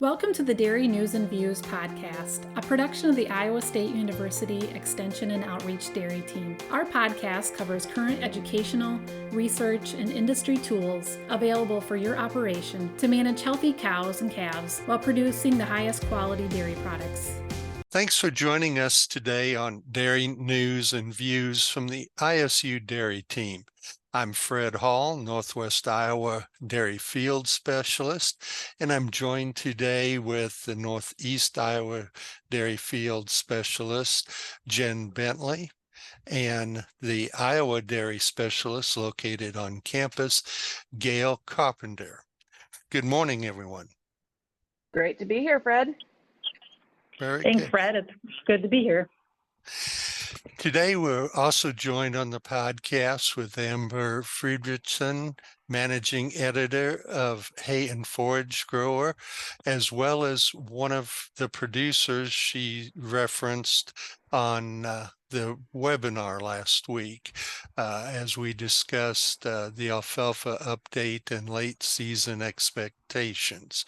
Welcome to the Dairy News and Views podcast, a production of the Iowa State University Extension and Outreach Dairy Team. Our podcast covers current educational, research, and industry tools available for your operation to manage healthy cows and calves while producing the highest quality dairy products. Thanks for joining us today on Dairy News and Views from the ISU Dairy Team. I'm Fred Hall, Northwest Iowa Dairy Field Specialist, and I'm joined today with the Northeast Iowa Dairy Field Specialist, Jen Bentley, and the Iowa Dairy Specialist located on campus, Gail Carpenter. Good morning, everyone. Great to be here, Fred. Very Thanks, good. Fred. It's good to be here. Today, we're also joined on the podcast with Amber Friedrichsen, Managing Editor of Hay and Forage Grower, as well as one of the producers she referenced on the webinar last week as we discussed the alfalfa update and late season expectations.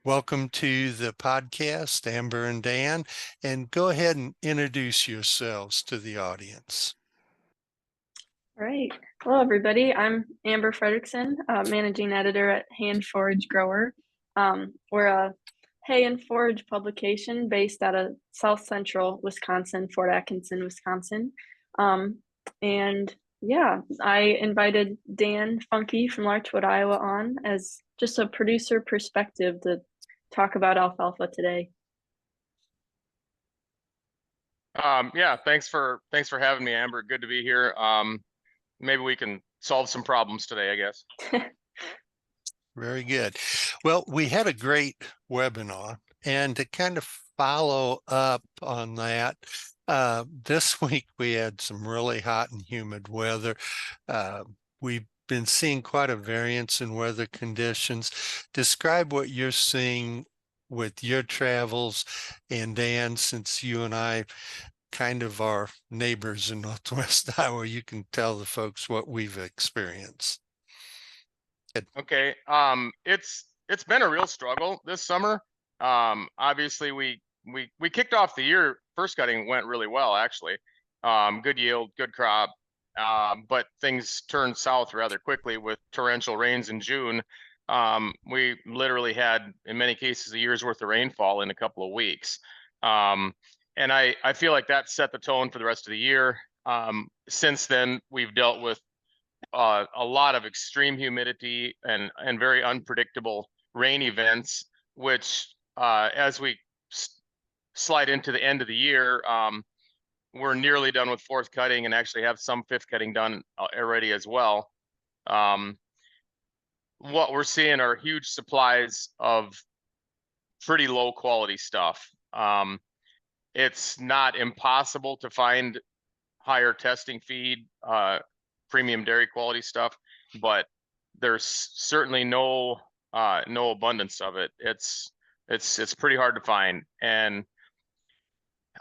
Welcome to the podcast, Amber and Dan, and go ahead and introduce yourselves to the audience. All right. Hello, everybody. I'm Amber Friedrichsen, Managing Editor at Hay and Forage Grower. We're a hay and forage publication based out of South Central Wisconsin, Fort Atkinson, Wisconsin. And yeah, I invited Dan Funky from Larchwood, Iowa on as just a producer perspective to talk about alfalfa today. Yeah, thanks for having me, Amber. Good to be here. Maybe we can solve some problems today, I guess. Very good. Well, we had a great webinar, and to kind of follow up on that, this week we had some really hot and humid weather. We've been seeing quite a variance in weather conditions. Describe what you're seeing with your travels, and Dan, since you and I kind of are neighbors in Northwest Iowa, you can tell the folks what we've experienced. Okay. It's been a real struggle this summer. Obviously we kicked off the year, first cutting went really well, actually. Good yield, good crop. But things turned south rather quickly with torrential rains in June. We literally had, in many cases, a year's worth of rainfall in a couple of weeks. And I feel like that set the tone for the rest of the year. Since then, we've dealt with a lot of extreme humidity and very unpredictable rain events, which as we slide into the end of the year, we're nearly done with fourth cutting and actually have some fifth cutting done already as well. What we're seeing are huge supplies of pretty low quality stuff. It's not impossible to find higher testing feed, premium dairy quality stuff, but there's certainly no abundance of it. It's pretty hard to find, and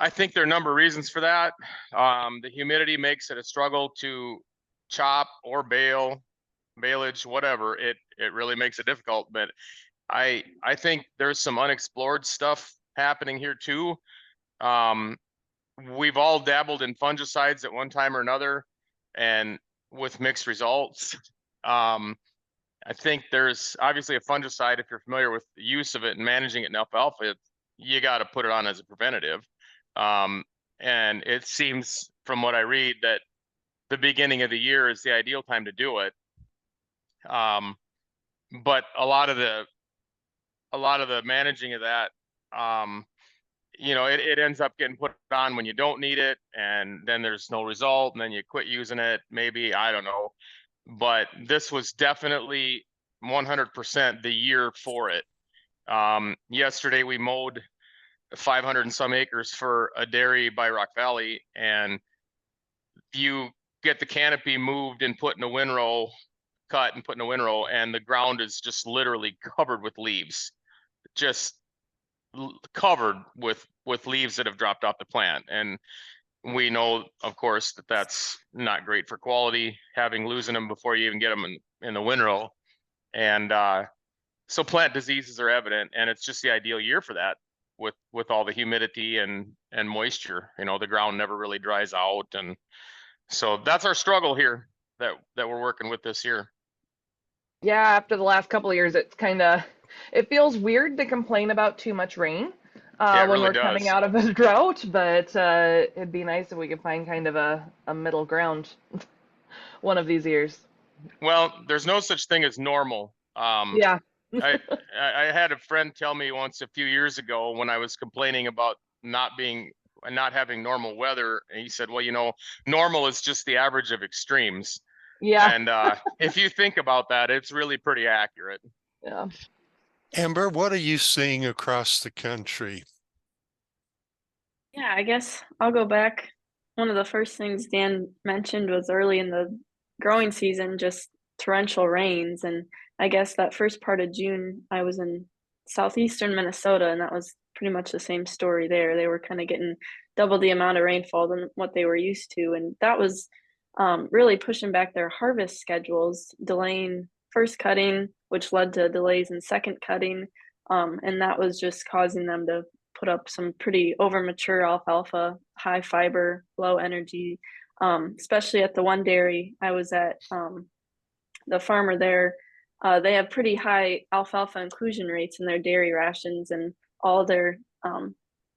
I think there are a number of reasons for that. The humidity makes it a struggle to chop or baleage, whatever. It really makes it difficult, but I think there's some unexplored stuff happening here too. We've all dabbled in fungicides at one time or another, and with mixed results. I think there's obviously a fungicide, if you're familiar with the use of it and managing it in alfalfa, you got to put it on as a preventative. And it seems from what I read that the beginning of the year is the ideal time to do it. But a lot of the managing of that, it ends up getting put on when you don't need it, and then there's no result, and then you quit using it, maybe, I don't know. But this was definitely 100% the year for it. Yesterday we mowed 500 and some acres for a dairy by Rock Valley, and you get the canopy moved and put in a windrow, cut and put in a windrow, and the ground is just literally covered with leaves, just covered with leaves that have dropped off the plant. And we know, of course, that that's not great for quality, losing them before you even get them in the windrow. And So plant diseases are evident, and it's just the ideal year for that with all the humidity and moisture. You know, the ground never really dries out, and so that's our struggle here that we're working with this year. Yeah, after the last couple of years, it feels weird to complain about too much rain Yeah, it when really we're coming does. out of a drought, but it'd be nice if we could find kind of a middle ground one of these years. Well, there's no such thing as normal. Yeah. I I had a friend tell me once a few years ago when I was complaining about not having normal weather, and he said, well, you know, normal is just the average of extremes. Yeah. And if you think about that, it's really pretty accurate. Yeah. Amber, what are you seeing across the country? Yeah, I guess I'll go back. One of the first things Dan mentioned was early in the growing season, just torrential rains. And I guess that first part of June, I was in southeastern Minnesota, and that was pretty much the same story there. They were kind of getting double the amount of rainfall than what they were used to. And that was really pushing back their harvest schedules, delaying first cutting, which led to delays in second cutting. And that was just causing them to put up some pretty over mature alfalfa, high fiber, low energy, especially at the one dairy I was at. The farmer there, they have pretty high alfalfa inclusion rates in their dairy rations, and all their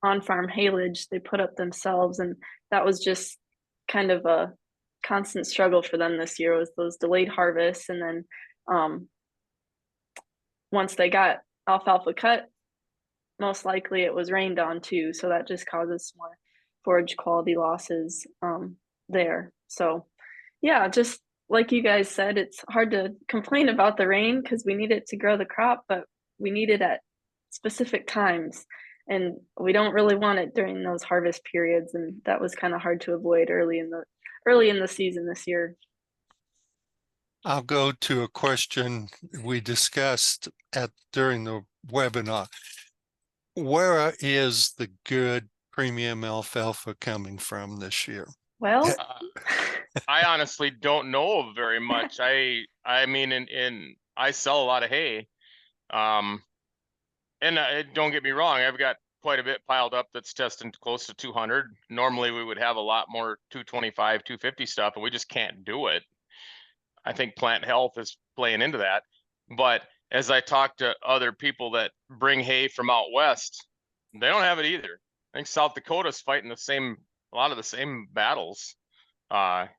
on-farm haylage they put up themselves, and that was just kind of a constant struggle for them this year, was those delayed harvests. And then once they got alfalfa cut, most likely it was rained on too, so that just causes more forage quality losses there. So yeah, just like you guys said, it's hard to complain about the rain because we need it to grow the crop, but we need it at specific times, and we don't really want it during those harvest periods, and that was kind of hard to avoid early in the season this year. I'll go to a question we discussed during the webinar. Where is the good premium alfalfa coming from this year? Well, I honestly don't know very much. I mean, I sell a lot of hay, and don't get me wrong, I've got quite a bit piled up that's testing close to 200. Normally, we would have a lot more 225, 250 stuff, and we just can't do it. I think plant health is playing into that. But as I talk to other people that bring hay from out west, they don't have it either. I think South Dakota's fighting a lot of the same battles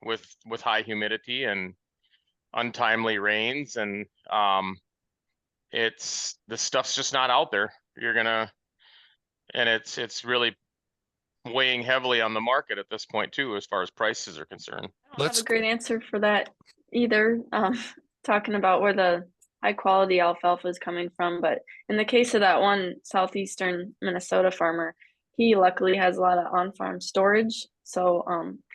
with high humidity and untimely rains, and the stuff's just not out there. And it's really weighing heavily on the market at this point too, as far as prices are concerned. I don't have a great answer for that either. Talking about where the high quality alfalfa is coming from, but in the case of that one southeastern Minnesota farmer, he luckily has a lot of on-farm storage, so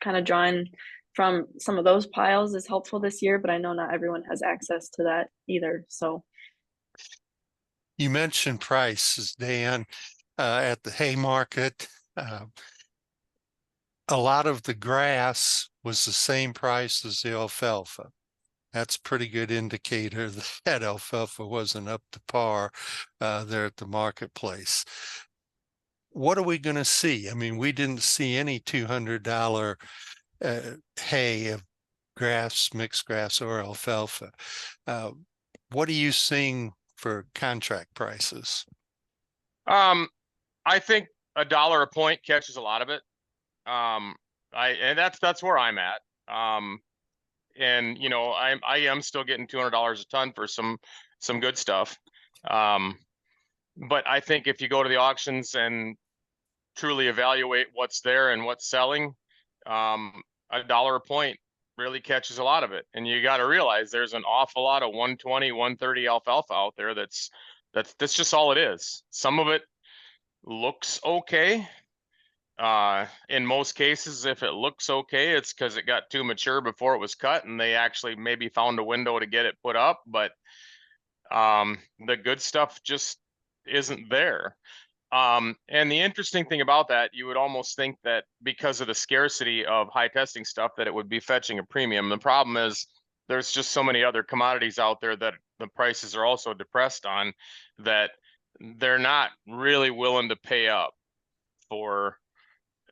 kind of drawing from some of those piles is helpful this year, but I know not everyone has access to that either. So you mentioned prices, Dan, at the hay market. A lot of the grass was the same price as the alfalfa. That's a pretty good indicator that alfalfa wasn't up to par there at the marketplace. What are we going to see? I mean, we didn't see any $200 hay of grass, mixed grass, or alfalfa. What are you seeing for contract prices? I think $1 a point catches a lot of it. And that's where I'm at. And you know, I am still getting $200 a ton for some good stuff. But I think if you go to the auctions and truly evaluate what's there and what's selling, $1 a point really catches a lot of it. And you got to realize there's an awful lot of 120, 130 alfalfa out there. That's just all it is. Some of it looks okay. In most cases, if it looks okay, it's because it got too mature before it was cut and they actually maybe found a window to get it put up. But the good stuff just isn't there. And the interesting thing about that, you would almost think that because of the scarcity of high testing stuff, that it would be fetching a premium. The problem is there's just so many other commodities out there that the prices are also depressed on, that they're not really willing to pay up for,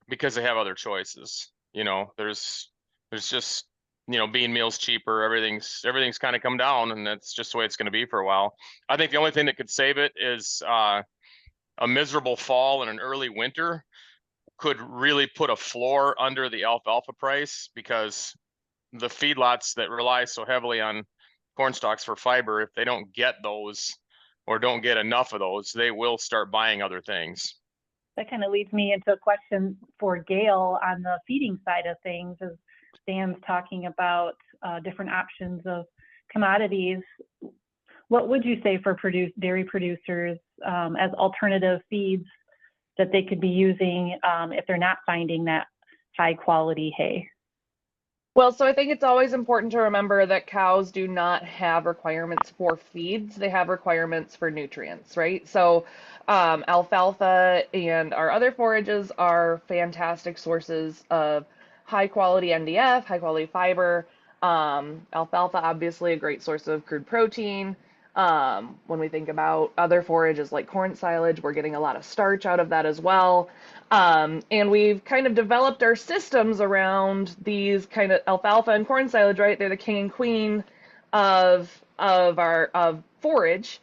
because they have other choices. You know, there's just, you know, bean meal's cheaper, everything's kind of come down, and that's just the way it's going to be for a while. I think the only thing that could save it is a miserable fall and an early winter could really put a floor under the alfalfa price, because the feedlots that rely so heavily on corn stalks for fiber, if they don't get those or don't get enough of those, they will start buying other things. That kind of leads me into a question for Gail on the feeding side of things, as Dan's talking about different options of commodities. What would you say for dairy producers as alternative feeds that they could be using if they're not finding that high quality hay? Well, so I think it's always important to remember that cows do not have requirements for feeds. They have requirements for nutrients, right? So alfalfa and our other forages are fantastic sources of high quality NDF, high quality fiber. Alfalfa, obviously a great source of crude protein. When we think about other forages like corn silage, we're getting a lot of starch out of that as well. And we've kind of developed our systems around these kind of alfalfa and corn silage, right? They're the king and queen of forage.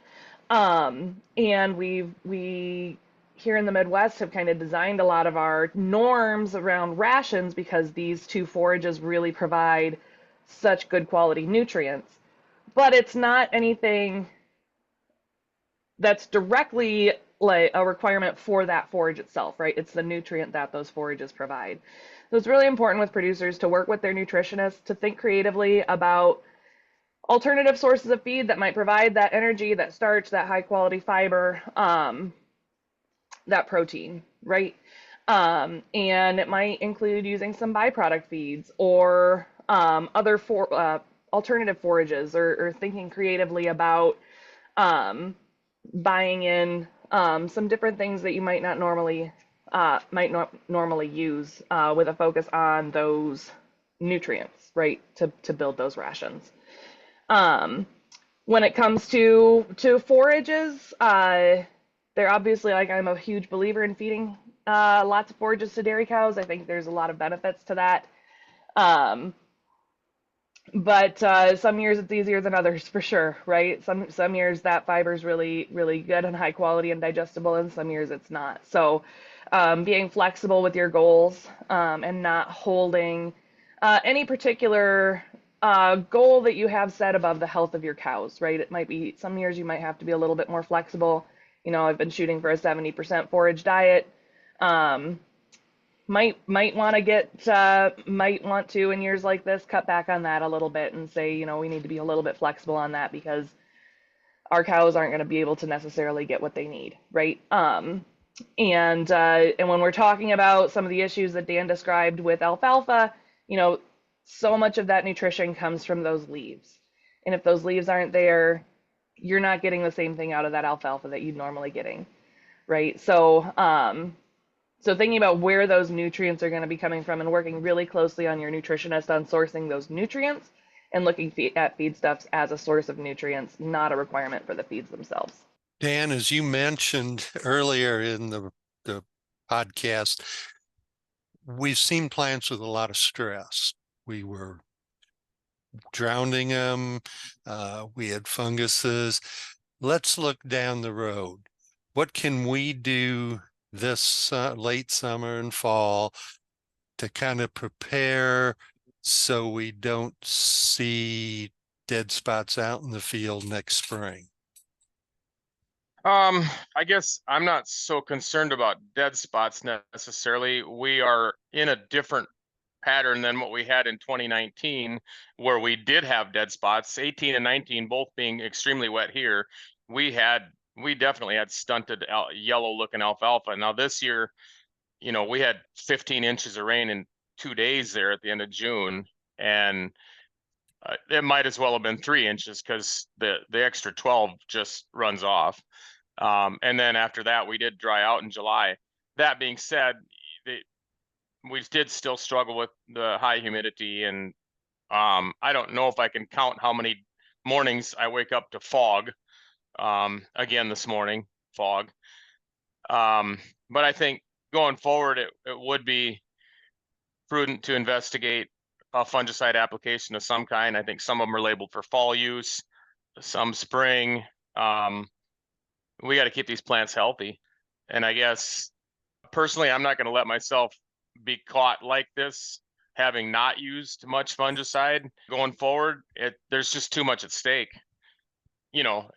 And we here in the Midwest have kind of designed a lot of our norms around rations because these two forages really provide such good quality nutrients. But it's not anything that's directly like a requirement for that forage itself, right? It's the nutrient that those forages provide. So it's really important with producers to work with their nutritionists to think creatively about alternative sources of feed that might provide that energy, that starch, that high quality fiber, that protein, right? And it might include using some byproduct feeds or other alternative forages, or thinking creatively about buying in some different things that you might not normally use with a focus on those nutrients, right? To build those rations. When it comes to forages, they're obviously, like, I'm a huge believer in feeding lots of forages to dairy cows. I think there's a lot of benefits to that. But some years it's easier than others, for sure, right? Some years that fiber is really, really good and high quality and digestible, and some years it's not. So being flexible with your goals and not holding any particular goal that you have set above the health of your cows, right? It might be some years you might have to be a little bit more flexible. You know, I've been shooting for a 70% forage diet. Might want to in years like this cut back on that a little bit and say, you know, we need to be a little bit flexible on that because our cows aren't going to be able to necessarily get what they need, right? And when we're talking about some of the issues that Dan described with alfalfa, you know, so much of that nutrition comes from those leaves. And if those leaves aren't there, you're not getting the same thing out of that alfalfa that you'd normally getting, right? So thinking about where those nutrients are going to be coming from and working really closely on your nutritionist on sourcing those nutrients and looking at feedstuffs as a source of nutrients, not a requirement for the feeds themselves. Dan, as you mentioned earlier in the podcast, we've seen plants with a lot of stress. We were drowning them. We had funguses. Let's look down the road. What can we do this late summer and fall to kind of prepare so we don't see dead spots out in the field next spring? I guess I'm not so concerned about dead spots necessarily. We are in a different pattern than what we had in 2019, where we did have dead spots, 18 and 19 both being extremely wet here. We definitely had stunted yellow looking alfalfa. Now this year, you know, we had 15 inches of rain in 2 days there at the end of June, and it might as well have been 3 inches because the extra 12 just runs off. And then after that, we did dry out in July. That being said, we did still struggle with the high humidity and I don't know if I can count how many mornings I wake up to fog. Again, this morning, fog. But I think going forward, it would be prudent to investigate a fungicide application of some kind. I think some of them are labeled for fall use, some spring. We got to keep these plants healthy. And I guess personally, I'm not going to let myself be caught like this, having not used much fungicide going forward. There's just too much at stake. You know,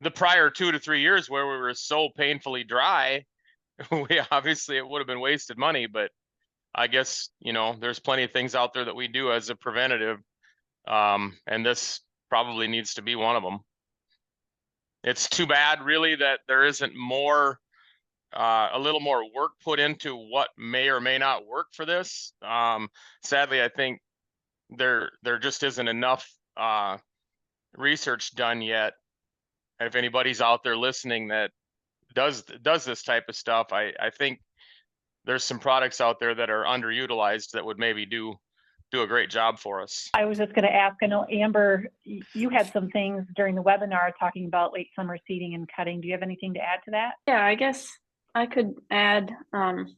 the prior 2 to 3 years where we were so painfully dry, it would have been wasted money, but I guess, there's plenty of things out there that we do as a preventative. And this probably needs to be one of them. It's too bad really that there isn't a little more work put into what may or may not work for this. Sadly, I think there just isn't enough research done yet. If anybody's out there listening that does this type of stuff, I think there's some products out there that are underutilized that would maybe do a great job for us. I was just going to ask, I know Amber, you had some things during the webinar talking about late summer seeding and cutting. Do you have anything to add to that? Yeah, I guess I could add an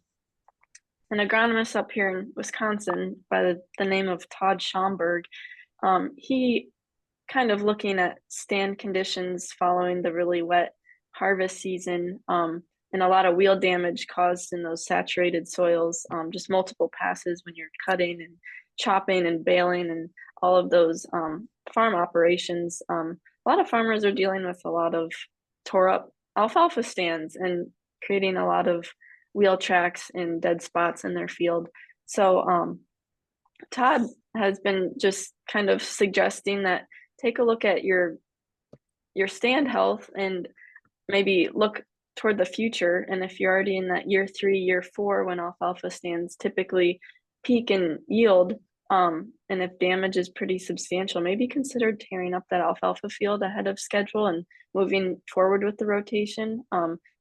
agronomist up here in Wisconsin by the name of Todd Schomburg. He kind of looking at stand conditions following the really wet harvest season, and a lot of wheel damage caused in those saturated soils, just multiple passes when you're cutting and chopping and baling and all of those farm operations. A lot of farmers are dealing with a lot of tore up alfalfa stands and creating a lot of wheel tracks and dead spots in their field. So Todd has been just kind of suggesting that take a look at your stand health and maybe look toward the future. And if you're already in that year 3, year 4, when alfalfa stands typically peak in yield, and if damage is pretty substantial, maybe consider tearing up that alfalfa field ahead of schedule and moving forward with the rotation.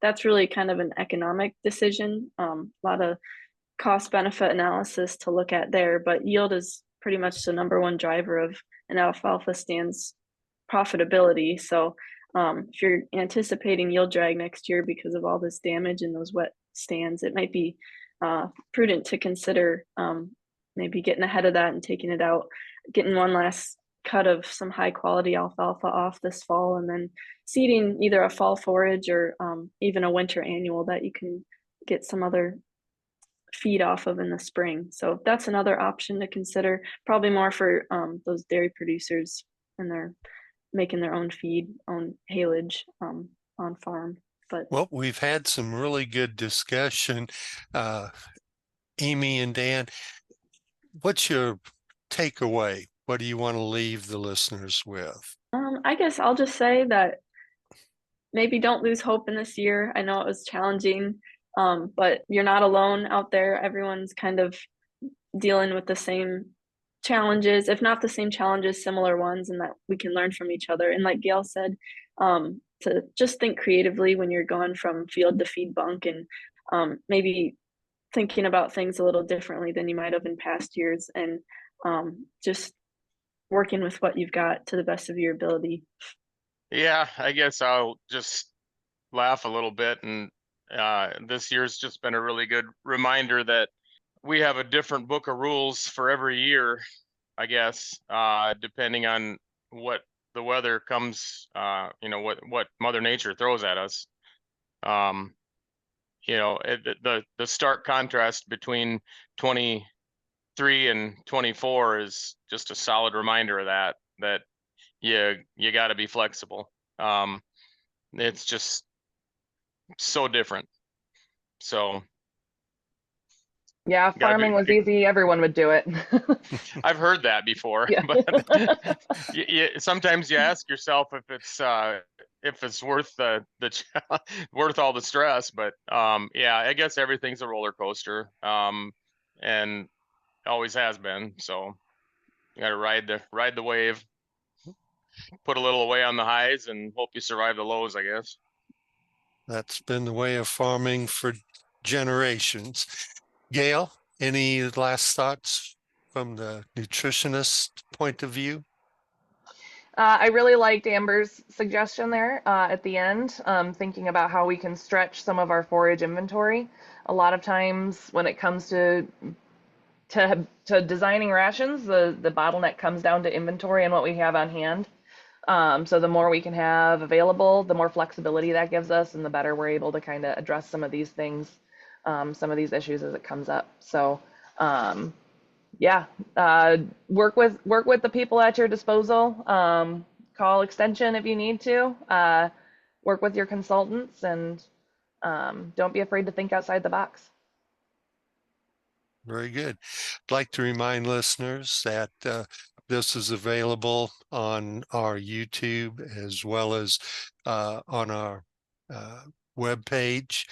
That's really kind of an economic decision. A lot of cost benefit analysis to look at there, but yield is pretty much the number one driver of an alfalfa stand's profitability. So if you're anticipating yield drag next year because of all this damage in those wet stands, it might be prudent to consider maybe getting ahead of that and taking it out, getting one last cut of some high quality alfalfa off this fall, and then seeding either a fall forage or even a winter annual that you can get some other feed off of in the spring. So that's another option to consider, probably more for those dairy producers and they're making their own feed, own haylage on farm. But well, we've had some really good discussion. Amy and Dan, what's your takeaway? What do you want to leave the listeners with? I guess I'll just say that maybe don't lose hope in this year. I know it was challenging, but you're not alone out there. Everyone's kind of dealing with the same challenges, if not the same challenges, similar ones, and that we can learn from each other. And like Gail said, to just think creatively when you're going from field to feed bunk, and maybe thinking about things a little differently than you might have in past years, and just working with what you've got to the best of your ability. Yeah, I guess I'll just laugh a little bit. And this year's just been a really good reminder that we have a different book of rules for every year, I guess, depending on what the weather comes, what Mother Nature throws at us. The stark contrast between 23 and 24 is just a solid reminder of that you got to be flexible. It's just so different. So yeah, farming was easy, everyone would do it. I've heard that before. Yeah. But sometimes you ask yourself if it's worth the worth all the stress. But yeah, I guess everything's a roller coaster, and always has been. So you got to ride the wave, put a little away on the highs, and hope you survive the lows, I guess. That's been the way of farming for generations. Gail, any last thoughts? from the nutritionist point of view? I really liked Amber's suggestion there at the end, thinking about how we can stretch some of our forage inventory. A lot of times when it comes to designing rations, the bottleneck comes down to inventory and what we have on hand. So the more we can have available, the more flexibility that gives us, and the better we're able to kind of address some of these things, some of these issues as it comes up. So yeah, work with the people at your disposal. Call extension if you need to. Work with your consultants, and don't be afraid to think outside the box. Very good. I'd like to remind listeners that this is available on our YouTube as well as on our webpage.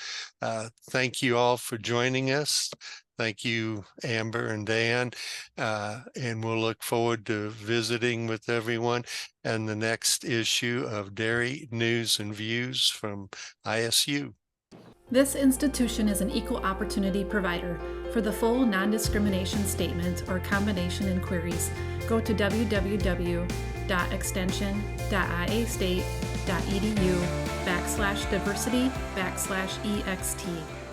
Thank you all for joining us. Thank you, Amber and Dan, and we'll look forward to visiting with everyone in the next issue of Dairy News and Views from ISU. This institution is an equal opportunity provider. For the full non-discrimination statement or combination inquiries, go to www.extension.iastate.edu/diversity/ext.